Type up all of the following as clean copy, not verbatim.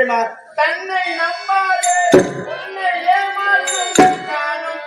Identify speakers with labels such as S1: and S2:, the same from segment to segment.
S1: தெரியுமா?
S2: தன்னை நம்பாதே உன்னை ஏமாற்றும் நானும்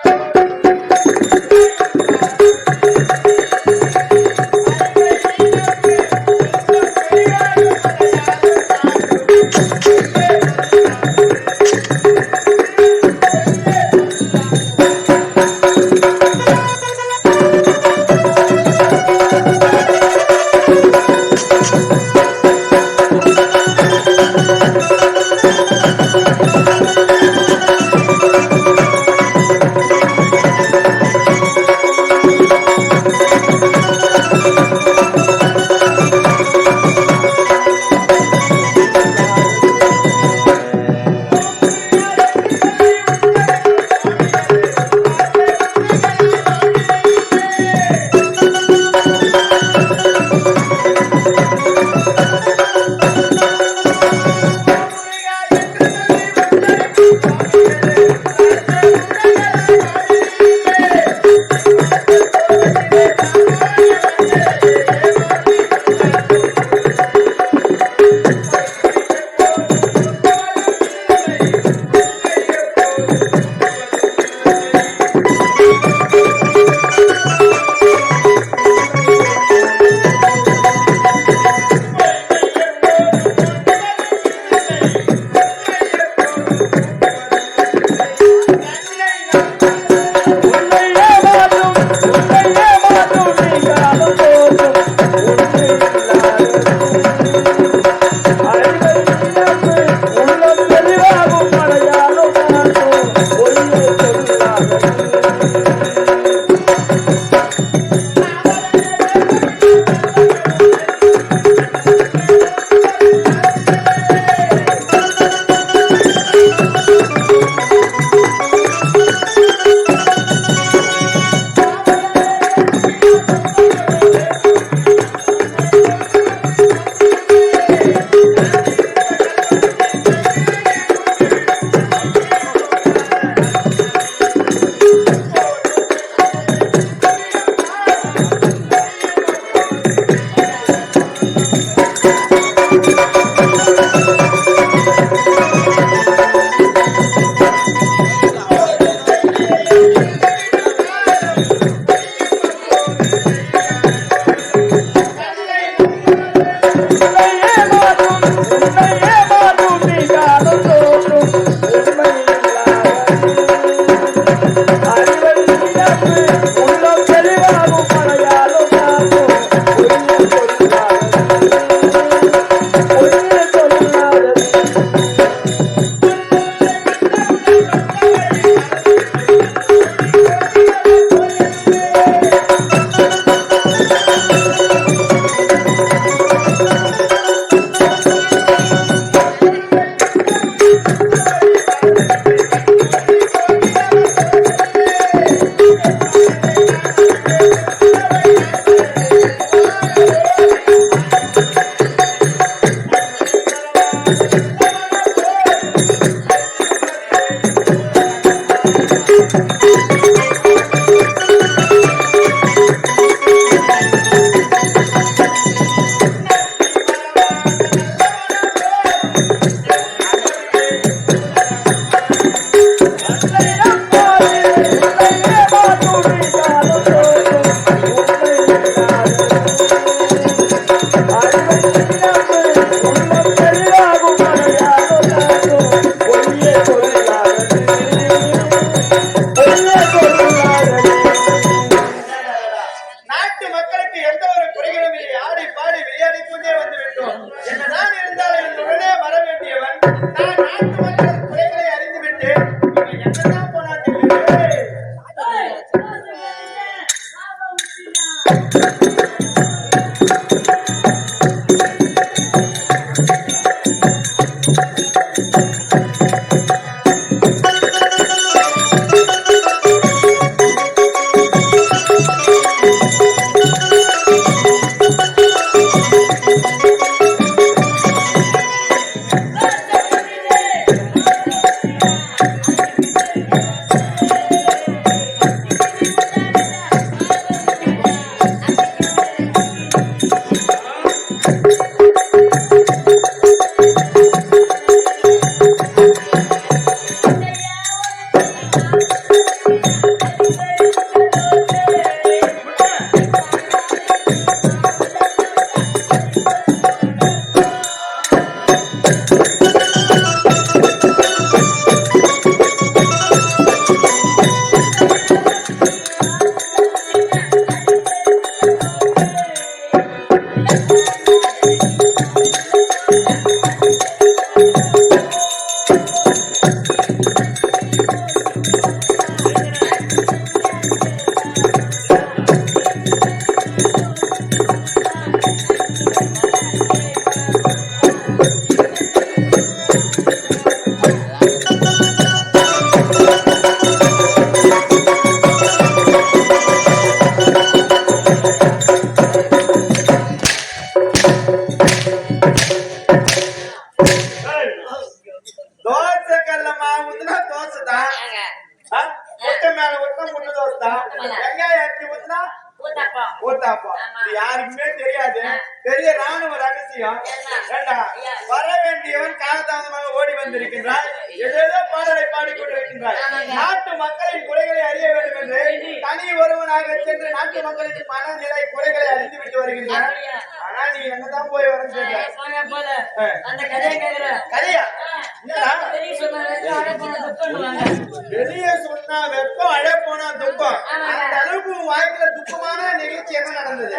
S2: தோசை கல்ல மாவு ஊத்துனா தோசை தான். முட்டை மேல ஊத்துனா முட்டை தோசை தான். வெங்காயம் அரிசி ஊத்துனா ஊத்தாப்பா. இது யாருக்குமே தெரியாது. பெரிய ராணுவ ரகசியம். ஏண்டா வர வேண்டியவன் காலதாமதமாக ஓடி வந்திருக்கின்றாய். ஏதேதோ பாடலை பாடிக்கொண்டிருக்கின்றாய். நாட்டு மக்களின் குறைகளை அறிய வேண்டும் என்று தனி ஒருவனாக சென்று நாட்டு மக்களின் மனநிலை குறைகளை அறிந்து விட்டு வருகின்றான். ஆனா நீ எங்கதான் போய் வரன்னு தெரியல. கதையா வெளியே சொன்னா வெப்பம் அழ போனா துக்கம். அந்த அளவுக்கு வாய்ப்புல துக்கமான நிகழ்ச்சி என்ன நடந்தது?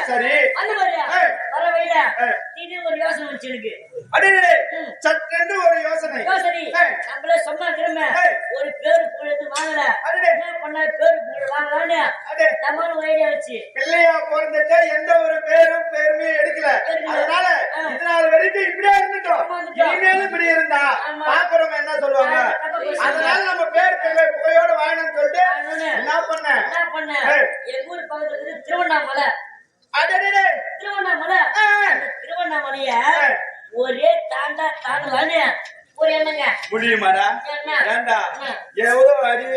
S2: சரி
S1: ஒரு யோசனை வச்சிருக்கு.
S2: சட்டென்று ஒரு யோசனை.
S1: நம்மள சொன்னா திரும்ப ஒரு பேரு புகழ் வாங்கல. என்ன பண்ண பேரு புகழ் வாங்கலான்னு நம்ம ஒரு ஐடியா வச்சு
S2: பிள்ளையா பிறந்துட்டு எந்த ஒரு பேரும் பெருமையும் எடுக்கல. அதனால இதனால வரைக்கும் இப்படியே இருந்துட்டோம். இனிமேலும் இப்படி இருந்தா பாக்குறவங்க என்ன சொல்லுவாங்க? அதனால நம்ம பேர் புகையோட வாங்கணும்னு சொல்லிட்டு என்ன பண்ண
S1: எங்க ஊர் பக்கத்துல திருவண்ணாமலை. திருவண்ணாமலை திருவண்ணாமலைய ஒரே தாண்டலான்னு ஒரு எண்ணங்க.
S2: முடியுமாடா? ஏண்டா எவ்வளவு அடி?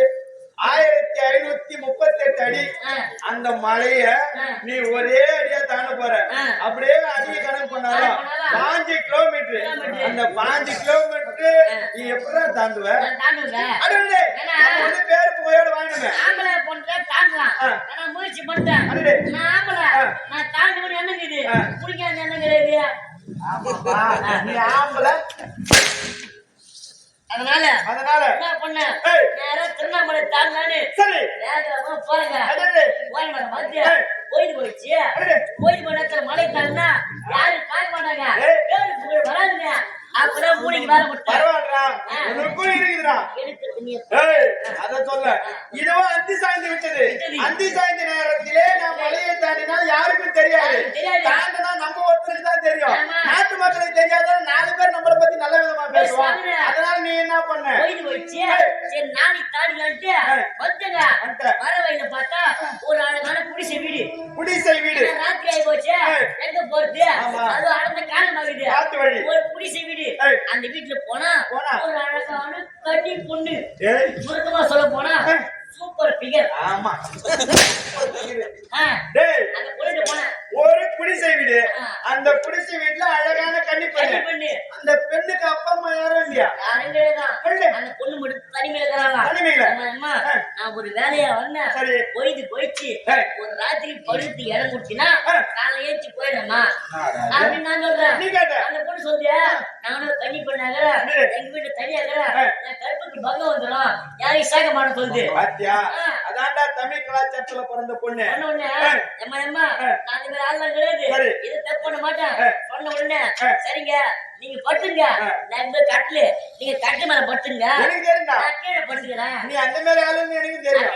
S2: 1538 அடி. அந்த மலைய நீ ஒரே அடியா தாண்ட போற. அப்படியே அதிக கணக்கு பண்ணாலும் 5 கிலோமீட்டர். அந்த 5 கிலோமீட்டர் நீ எப்படிதான் தாண்டுவ? பேரு புகையோட வாங்கணும்.
S1: ஆம்பளை போன்ற தாண்டலாம். முயற்சி பண்ணிட்டேன். நான் ஆம்பளை, நான் தாண்டு என்னங்குது குடிக்காத என்னங்கிறது.
S2: நீ ஆம்பளை.
S1: அதனால என்ன பண்ண நேரம் திருவண்ணாமலை தாண்டானு வேகமா போறேங்க. போயிட்டு போயிடுச்சு. போயிட்டு போன மழை தாண்டா யாரும் காய மாட்டாங்க. வராதுங்க. அப்பதான் மூளைக்கு வேலை
S2: இதுவும் அந்தி சாய்ந்து விட்டது. அந்தி சாய்ந்த நேரத்திலே நான் மலையை தாண்டினால் யாருக்கும் தெரியாது. தாண்டினா நம்ம ஒருத்தருக்கு தான் தெரியும். நாட்டு மக்களுக்கு தெரியாத 4 பேர் நம்மளை பத்தி நல்ல விதமா பேசுவாங்க. அதனால நீ என்ன பண்ண?
S1: சரி நாளைக்கு தாண்டிலான்ட்டு வந்துங்க. வர வழியில பார்த்தா ஒரு அழகான குடிசை வீடு. ராத்திரி ஆகி போச்சு. எங்க போறது? அது அடர்ந்த காலமாகுது. ஒரு குடிசை வீடு. அந்த வீட்டுல போனா ஒரு அழகான கட்டி பொண்ணு. சுருக்கமா சொல்ல போனா சூப்பர் பிகர்.
S2: ஆமா
S1: அந்த பொண்ணு போன
S2: ஒரு குடிசை வீடு. அந்த குடிசை வீட்டுல அழகான கன்னி பெண்ணு. அந்த பெண்ணுக்கு அப்பா அம்மா யாரும் இல்லையா?
S1: அந்த பொண்ணு மட்டும் தனிமையில நான் ஒரு வேலையா வந்தேன். போயிடுச்சு. ஒரு ராத்திரி படுத்து இடம் முடிச்சுன்னா காலை ஏற்றி போயிடமா அப்படின்னு நான் சொல்றேன். அந்த பொண்ணு சொல்லியா நானும் தண்ணி பண்ணாங்க. எங்க வீட்டு தனியாக கருப்புக்கு பங்கம் வந்துடும். யாரையும் சேர்க்க மாட்டேன் சொல்லுது.
S2: அதான்டா தமிழ் கலாச்சாரத்துல பிறந்த பொண்ணு.
S1: கிடையாது. இது தப்பு பண்ண மாட்டேன். சொன்ன உடனே சரிங்க நீங்க பட்டுங்க. கட்டுல நீங்க கட்டு மேல பட்டுங்க. நான் கீழே படுத்துக்கிறேன்.
S2: நீ அந்த மேல ஆளுன்னு எனக்கு தெரியும்.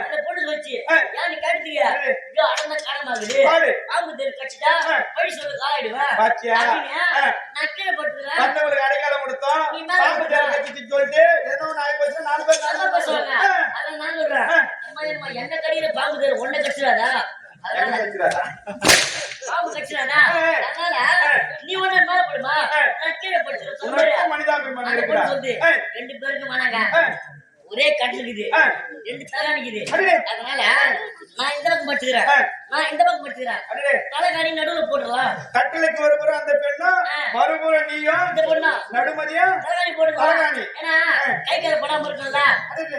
S1: அந்த பொண்ணு வச்சு ஏன் நீ கட்டுத்தீங்க? அடந்த காலமாகுது. பாம்பு தெரு கட்சிட்டா பழி சொல்லு காலாயிடுவேன். நான் கீழே படுத்துக்கிறேன்.
S2: மத்தவங்களுக்கு அடையாளம் கொடுத்தோம். பாம்பு தெரு கட்சிட்டு சொல்லிட்டு என்ன நாய் போச்சு 4 பேர்
S1: நல்லா பேசுவாங்க. அதான் நான் சொல்றேன். என்ன கடியில பாம்பு தெரு ஒன்ன கட்சிடாதா? பாம்பு கட்சிடாதா? அதனால நீ ஒண்ணு மேல போடுமா? நான் கீழே படுத்துக்கிறேன்.
S2: மனிதாபிமானம்
S1: சொல்லு 2 பேருக்கு மானாங்க. ஒரே கட்டில் இருக்குது. 2 தலை நிக்குது. அதனால நான் இந்த பக்கம் படுத்துக்கிறேன். தலைகாணி நடுவுல போட்டுடலாம்.
S2: கட்டிலுக்கு ஒரு புறம் அந்த பெண்ணும் மறுபுறம் நீயும்
S1: இந்த பொண்ணு
S2: நடுமதியம்
S1: தலகாணி போடுங்க
S2: தலகாணி.
S1: ஏன்னா கை கால படாம இருக்கணும்ல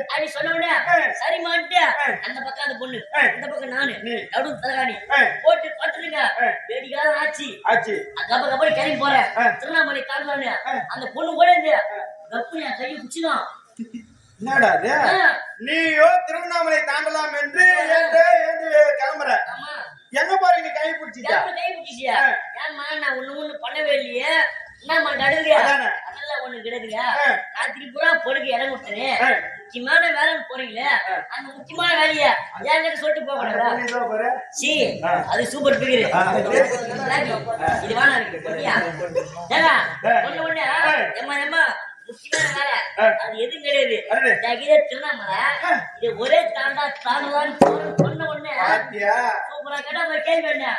S1: அப்படி சொன்ன உடனே சரிமான்ட்டு அந்த பக்கம் அந்த பொண்ணு இந்த பக்கம் நானு நடு தலகாணி போட்டு பட்டுருங்க வேடிக்காலம் ஆச்சு கப்ப கப்படி கிளம்பி போறேன் திருவண்ணாமலை காரணம் அந்த பொண்ணு கூட இருந்து கப்பு என் கையை பிடிச்சிதான்
S2: என்னடா அது நீயோ திருவண்ணாமலை தாண்டலாம் என்று கிளம்புற எங்க போறீங்க நீ கை பிடிச்சியா
S1: ஏன்மா நான் ஒண்ணு பண்ணவே இல்லையே என்னம்மா நடுவுலையா அதெல்லாம் ஒண்ணு கிடையாதுங்க ராத்திரி பூரா பொழுது இடம் விட்டுறேன் முக்கியமான வேலைன்னு போறீங்களே அந்த முக்கியமான வேலைய என்கிட்ட சொல்லிட்டு போக சி அது சூப்பர் பிகர் இது வேணா இருக்கு ஏங்க ஒண்ணு ஒண்ணு எம்மா முக்கியமான வேலை அது எதுவும் கிடையாது திருவண்ணாமலை இது ஒரே தாண்டலான்னு சொன்ன உடனே சூப்பரா கேட்டா கேள்வி என்ன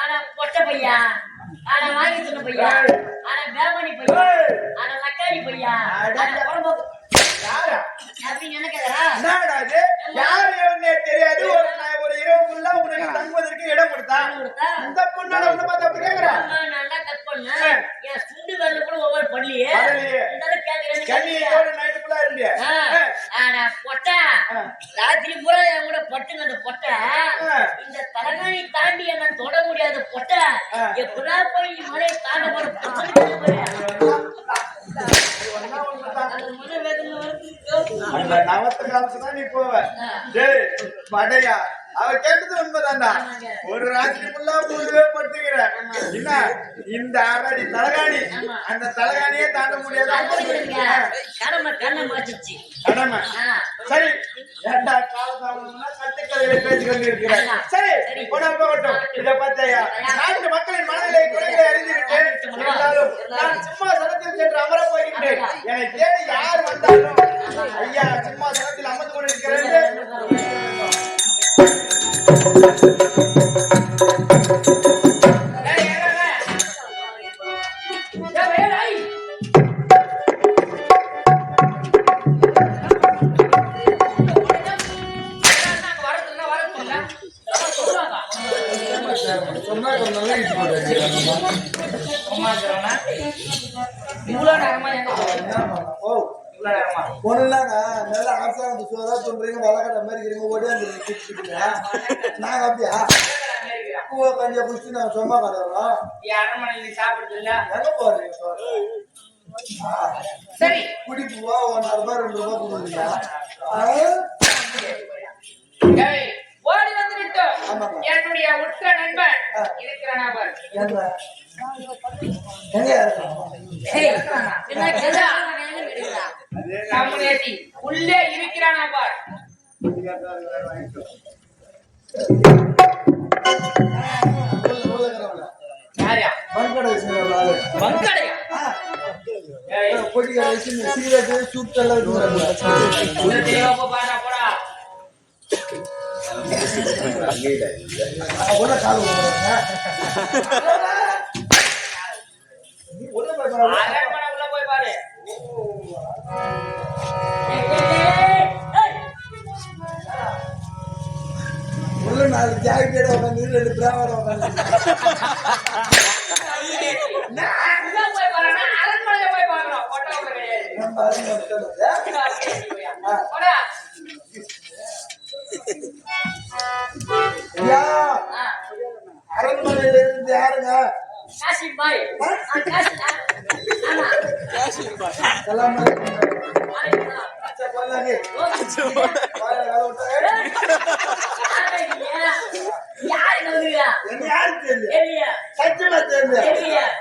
S1: ஆனா பொட்டை பையா ஆனா வாங்கி சொன்ன பையா ஆனா வேமணி பையா ஆனா லக்காடி பையா அப்படின்னு நினைக்கிறா
S2: தெரியாது ஒரு இரவுக்குள்ள உனக்கு தங்குவதற்கு இடம் கொடுத்தா இந்த பொண்ணால ஒண்ணு பார்த்தா அப்படி கேக்குறா
S1: நல்லா கட் பண்ண என் சுண்டு வரல கூட ஒவ்வொரு பள்ளியே பொட்டை ராத்திரி பூரா என் கூட பட்டுங்க அந்த பொட்டை இந்த தலைகாணி தாண்டி என்ன தொட முடியாத பொட்டை எப்படா போய் மலையை தாண்ட போற
S2: அந்த நவத்த காலத்துதான் நீ போவ படையா அவ கேட்டது உண்மைதான்டா ஒரு ராத்திரிக்குள்ள முழுவே படுத்துக்கிற என்ன இந்த அடி தலகாணி அந்த தலகாணியே தாண்ட முடியாது கடமை சரி ஏண்டா காலதாமதம்னா கட்டுக்கதையை பேசி கொண்டு இருக்கிறேன் சரி போகட்டும் இதை பார்த்தையா நாட்டு மக்களின் மனநிலை குறைகளை அறிந்துவிட்டு இருந்தாலும் நான் சும்மா சனத்தில் சென்று அமர போகிறேன் என்னை தேடி யார் வந்தாலும் ஐயா சும்மா சனத்தில் அமர்ந்து கொண்டிருக்கிறேன்
S3: ஒண்ணுலாங்க நல்ல அரசாங்கத்து சோதா சொல்றீங்க வளர்க்கற மாதிரி இருக்கீங்க ஓடியாந்துருக்கீங்க நாங்க அப்படியா பூவை கஞ்சியா குடிச்சு நாங்க சும்மா கட்டுறோம்
S1: அரண்மனையில் சாப்பிடுறது இல்ல
S3: எங்க போறீங்க
S1: சரி
S3: குடி பூவா 1.5 ரூபாய் 2 ரூபாய் கொடுக்குறீங்க
S1: ஓடி வந்துட்டு என்னுடைய உற்ற நண்பன் இருக்கிற நபர் உள்ளே இருக்கிறானா பார் உள்ள போய் பாரு
S3: உள்ள 4 ஜாக்கெட் உட்காந்து 2 பிராவர உட்காந்து
S1: அரண்மனையில போய் பாக்குறோம் போட்டோ கிடையாது
S3: நம்ம அரண்மனையில இருந்து யாருங்க
S1: காசி பாய்
S3: சலாம்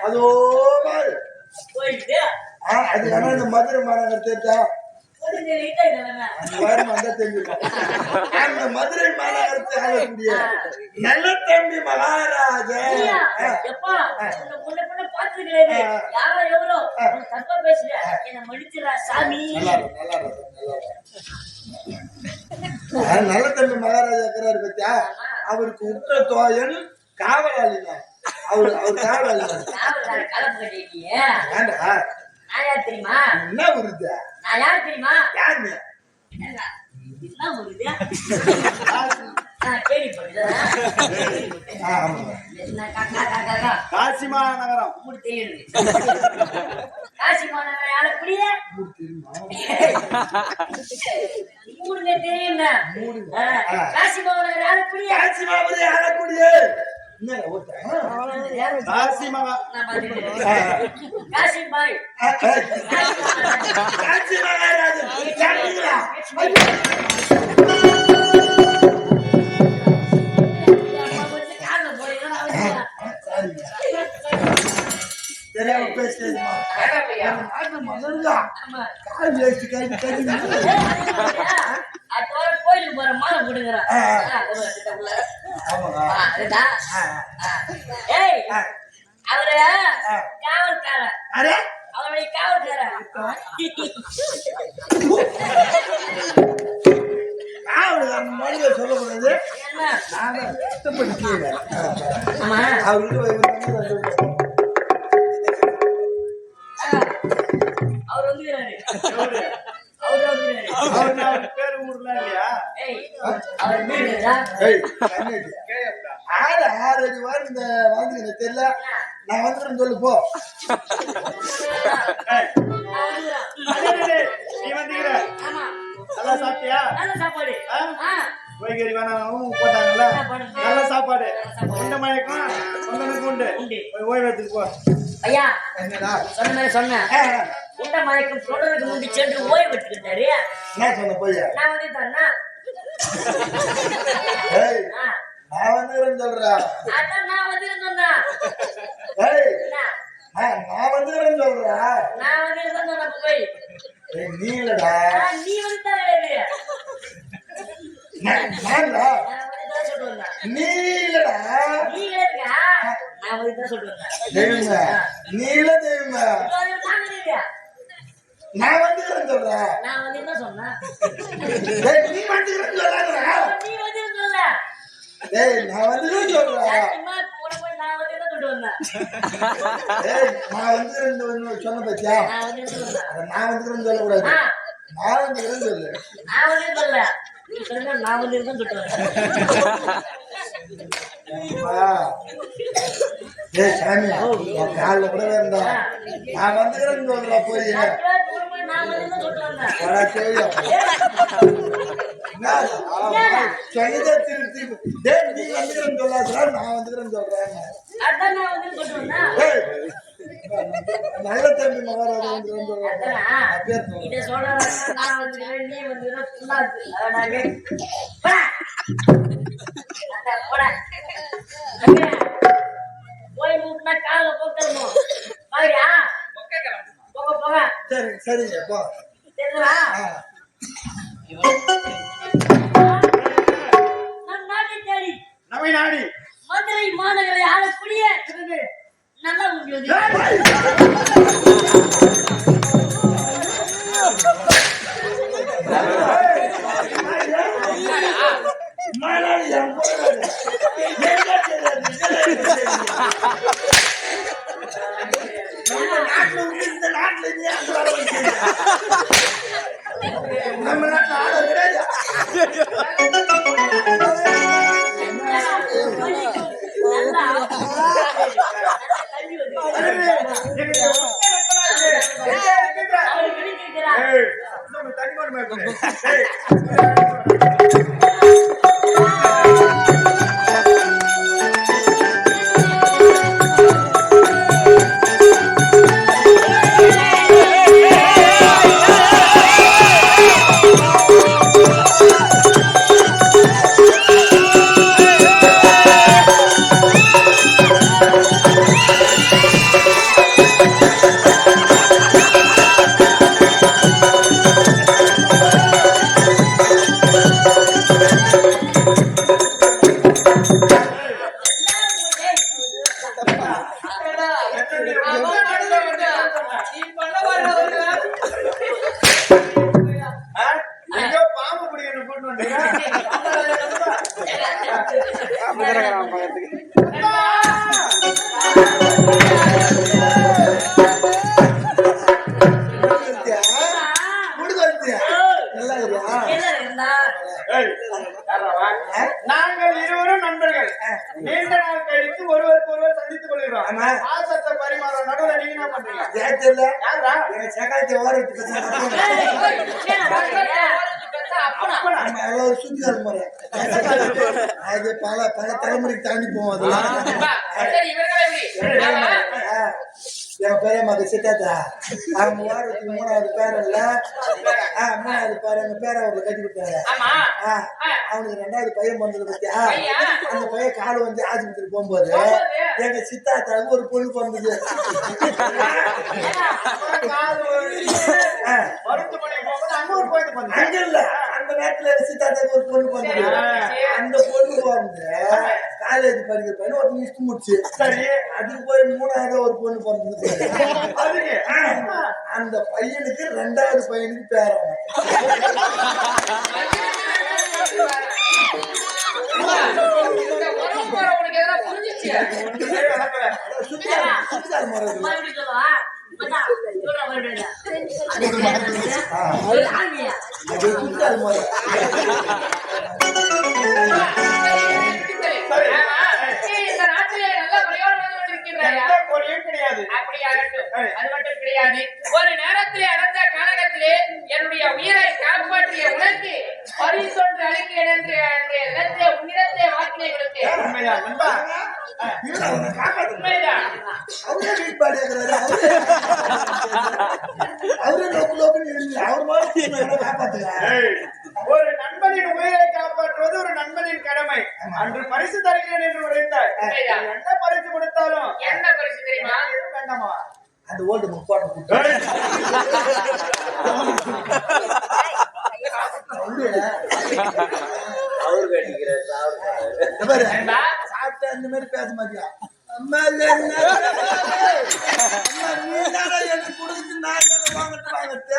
S3: அதோ அது இந்த மதுரை மாநகர் தெரிஞ்சா அந்த மதுரை மாநகரத்தை ஆளக்கூடிய நல்ல தம்பி மகாராஜ நல்ல தம்பி மகாராஜா இருக்கிறாரு பத்தியா அவருக்கு உற்ற தோயன் காவலாளிங்க அவரு காவலாளி
S1: தெரியுமா
S3: என்ன வருது
S1: நான் யார் தெரியுமா
S3: யாருங்க
S1: கேள்விப்பட்டேன்.
S3: ஆமாங்க.
S1: நான் கா கா கா கா
S2: காசி மாநகரம்
S1: இப்படி தெரியுது. காசி மாநகரம் ஆளக்கூடிய மூடுங்க தெரியுங்க. காசி மாநகரம் ஆளக்கூடிய
S3: காசி மாபுரி ஆளக்கூடிய என்ன ஓட்ட
S2: காசி மகா
S1: நான் பாத்துட்டேன். காசி பாய்
S3: காசி மகாராஜா ஜாமிங்களா தெரியாம பேசுறேன்மா மகன்களா கால் வேஸ்ட் கை
S1: கோயிலுக்கு போற மாலை கொடுக்குறேன்.
S3: ஆமாங்க
S1: ஏய் அவரு காவல்காரன்.
S3: அரே
S1: அவருடைய காவல்காரன்.
S3: மொழியை சொல்லக்கூடாது
S1: என்ன?
S3: நாங்க இஷ்டப்பட்டு
S1: ஆமா
S3: அவருக்கு
S1: அவர் வந்துக்கிறாரு. அவரு வந்துக்கிறாரு.
S2: அவர் பேரு ஊர்ல இல்லையா
S1: ஏய் அவர் வீடுடா.
S3: ஆறு அடி வாரம் இந்த வாங்க தெரியல நான் வந்துடுறேன்னு சொல்லு போ
S2: நீ வந்தீங்க
S1: ஆமா
S2: நல்லா சாப்பிட்டியா
S1: நல்ல சாப்பாடு.
S2: வைகறி வேணாம் போட்டாங்கல்ல நல்ல சாப்பாடு உண்ட மயக்கம் சொன்னதுக்கு உண்டு போய் ஓய்வு எடுத்துட்டு போ
S1: ஐயா
S3: என்னடா
S1: சொன்ன மாதிரி சொன்னேன். உண்ட மயக்கம் சொல்றதுக்கு முந்தி சென்று ஓய்வு எடுத்துக்கிட்டாரு.
S3: என்ன சொன்ன போய்
S1: நான் வந்து தரேன்னா
S3: ஏய் நான் வந்துடுறேன்னு சொல்றேன்
S1: அதான் நான் வந்து சொன்னேன்.
S3: ஏய்
S1: என்ன?
S3: நான் வந்துடுறேன்னு சொல்றேன்
S1: நான் வந்து சொன்னேன் போய்
S3: ஏய் நீ இல்லடா
S1: நீ வந்து தான் கிடையாது.
S3: நான்டா
S1: நான் வந்து தான் சொல்லிட்டு வந்தேன்.
S3: நீ இல்லடா
S1: நீ கிடையாதுக்கா. நான் வந்து தான் சொல்லிட்டு வந்தேன்.
S3: தெய்வமே நீ இல்ல தெய்வமே
S1: நான் கிடையாது.
S3: நான் வந்துடுறேன்னு சொல்றேன்
S1: நான் வந்து என்ன சொன்னேன்?
S3: ஏய் நீ வந்துடுறேன்னு சொல்லாதடா
S1: நீ வந்து சொல்ல.
S3: ஏய் நான் வந்துடுறேன்னு சொல்றேன்
S1: சத்தியமா போய் நான் வந்து என்ன சொல்லிட்டு வந்தேன்.
S3: ஏய் நான் வந்துடுறேன்னு சொன்ன பத்தியா
S1: நான் வந்து என்ன சொன்னேன்?
S3: நான் வந்துடுறேன்னு சொல்லக்கூடாது நான் வந்துடுறேன்னு சொல்லு
S1: நான் வந்து சொல்ல. நீ சொல்லுங்க நான் வந்து என்ன சொல்லிட்டு வந்தேன்.
S3: ஏய் சாமி கால கூட வேண்டாம் நான் வந்துடுறேன்னு சொல்றேன் போய்
S1: நான் வந்து என்ன சொல்லிட்டு வந்தேன்.
S3: வர கேள்வி சொன்னதே திருத்தி டேய் நீ வந்துடுறேன்னு சொல்லாதடா நான் வந்துடுறேன்னு சொல்றேன்
S1: அதான் நான் வந்து சொல்லிட்டு வந்தேன்.
S3: ஏய் நல்ல தம்பி மகாராஜா வந்துடுறேன்னு சொல்றேன்
S1: அதான் இதை சொல்ல நான் வந்து நீ வந்து ஃபுல்லா போடா. போய் மூட்டா கால போக்கணும் பாரியா போக போக
S3: சரி சரிங்க போ
S1: தெரியுமா? நம் நாட்டை தேடி
S2: நவை நாடி
S1: மதுரை மாநகரை ஆளக்கூடிய நல்லா முடியாது.
S3: மலையாளி என் போறாரு என்ன தெரியாது நம்ம நாட்டுல விட்டு இந்த நாட்டுல நீ அங்க வர வைக்கிறீங்க நம்ம நாட்டுல ஆள கிடையாது
S1: நல்லா கல்வி வந்து அவரு கிடைக்கிறார்.
S2: தனிமன் பாம்பு பிடிக்கணும் கூட்டு
S3: நல்லா
S1: என்ன இருந்தா
S2: நான் பக்கத்துல நீங்க என்ன பண்றீங்க?
S3: ஏன் தெரியல
S2: யாரா?
S3: எங்க சகாயத்தை ஓரத்துக்கு நம்ம எவ்வளவு சுத்தியா இருப்பாரு அது பல தலைமுறைக்கு தாண்டி போவோம் அதெல்லாம் என் பேர மக சித்தாத்தா அவங்க வாரத்துக்கு 3வது பேரன்ல 3வது பேர எங்க பேர அவங்களை கட்டி விட்டாங்க அவனுக்கு 2வது பையன் வந்தது பத்தியா அந்த பையன் காடு வந்து ஆஸ்பத்திரி போகும்போது எங்க சித்தாத்தாவுக்கு ஒரு பொண்ணு பிறந்தது அங்க இல்ல அந்த நேரத்துல சித்தாத்தாவுக்கு ஒரு பொண்ணு பிறந்தது அந்த பொண்ணு வந்து காலேஜ் படிக்கிற பையன் ஒரு லிஸ்ட் முடிச்சு சரி அதுக்கு போய் 3வது ஒரு பொண்ணு பிறந்தது அந்த பையனுக்கு 2வது பையனுக்கு பேரன்
S4: ஒரு நேரத்திலே அடர்ந்த காலகத்திலே என்னுடைய உயிரை காப்பாற்றிய உனக்கு பரிசொன்று அளிக்கிறேன் என்று எண்ணத்தை உன்னிடத்தை வாக்கினை கொடுத்தேன்.
S2: ஒரு நண்பனின் உயிரை காப்பாற்றுவது ஒரு நண்பனின் கடமை. அன்று பரிசு தருகிறேன் என்று உரைத்தாய். என்ன பரிசு கொடுத்தாலும்
S4: என்ன பரிசு தெரியுமா?
S2: வேண்டாமா?
S3: அந்த ஓல்டு முப்பாட்டு சாப்பிட்ட அந்த மாதிரி பேச மாட்டியா அம்மா எனக்கு கொடுத்து நான் வாங்கட்டு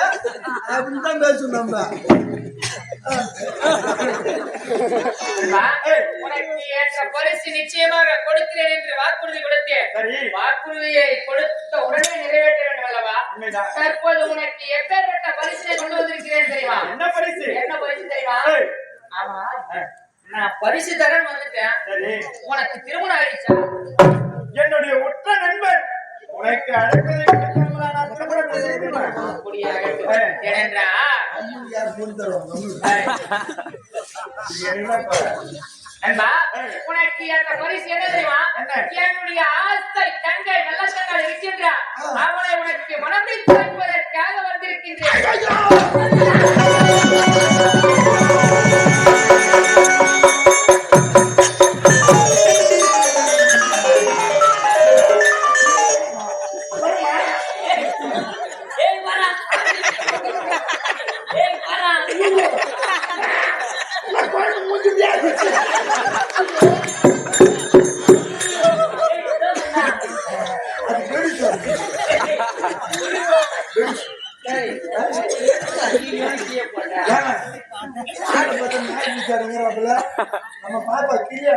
S3: அப்படின்னு தான் பேசணும் நம்ம
S4: உனக்கு ஏற்ற பரிசு நிச்சயமாக கொடுக்கிறேன் என்று வாக்குறுதி கொடுத்தேன். வாக்குறுதியை கொடுத்த உடனே நிறைவேற்ற வேண்டும் அல்லவா? தற்போது உனக்கு எப்பேற்பட்ட பரிசை கொண்டு வந்திருக்கிறேன் தெரியுமா?
S2: என்ன பரிசு?
S4: என்ன பரிசு தெரியுமா? ஆமா நான் பரிசு தரேன் வந்துட்டேன். உனக்கு திருமணம் ஆயிடுச்சா?
S2: என்னுடைய உற்ற நண்பன் உனக்கு அழைப்பதை
S4: உனக்கு அந்த பரிசு என்ன தெரியுமா? என்னுடைய ஆஸ்தை தங்கை நல்ல இருக்கின்றார். அவனை உனக்கு மனதில் பார்ப்பதற்காக வந்திருக்கின்றேன்.
S3: நம்ம பாப்பா கிளியா